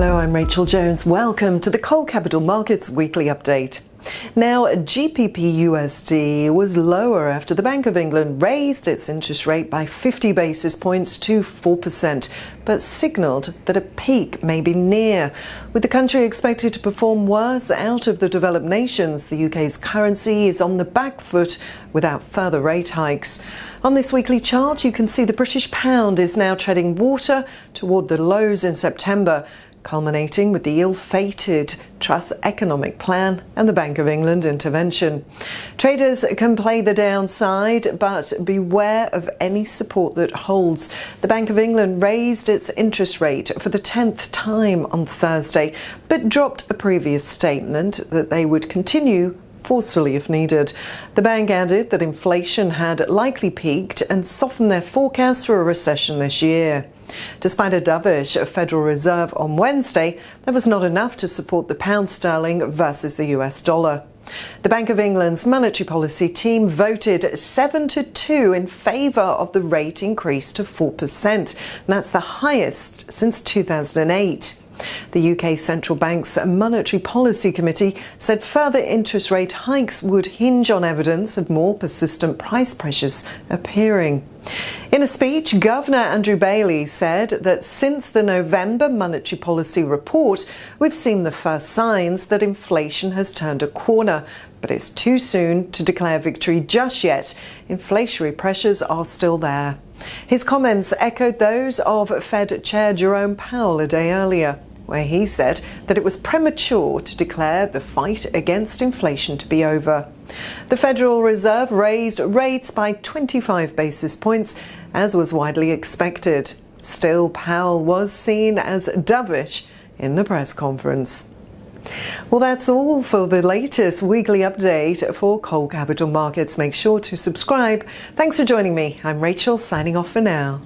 Hello, I'm Rachel Jones. Welcome to the Coal Capital Markets Weekly Update. Now, GBPUSD was lower after the Bank of England raised its interest rate by 50 basis points to 4%, but signalled that a peak may be near. With the country expected to perform worse out of the developed nations, the UK's currency is on the back foot without further rate hikes. On this weekly chart, you can see the British pound is now treading water toward the lows in September, culminating with the ill-fated Truss economic plan and the Bank of England intervention. Traders can play the downside, but beware of any support that holds. The Bank of England raised its interest rate for the 10th time on Thursday, but dropped a previous statement that they would continue forcefully if needed. The bank added that inflation had likely peaked and softened their forecast for a recession this year. Despite a dovish Federal Reserve on Wednesday, that was not enough to support the pound sterling versus the US dollar. The Bank of England's monetary policy team voted 7-2 in favour of the rate increase to 4%, and that's the highest since 2008. The UK Central Bank's Monetary Policy Committee said further interest rate hikes would hinge on evidence of more persistent price pressures appearing. In a speech, Governor Andrew Bailey said that since the November Monetary Policy Report, we've seen the first signs that inflation has turned a corner, but it's too soon to declare victory just yet. Inflationary pressures are still there. His comments echoed those of Fed Chair Jerome Powell a day earlier, where he said that it was premature to declare the fight against inflation to be over. The Federal Reserve raised rates by 25 basis points, as was widely expected. Still, Powell was seen as dovish in the press conference. Well, that's all for the latest weekly update for Coal Capital Markets. Make sure to subscribe. Thanks for joining me. I'm Rachel, signing off for now.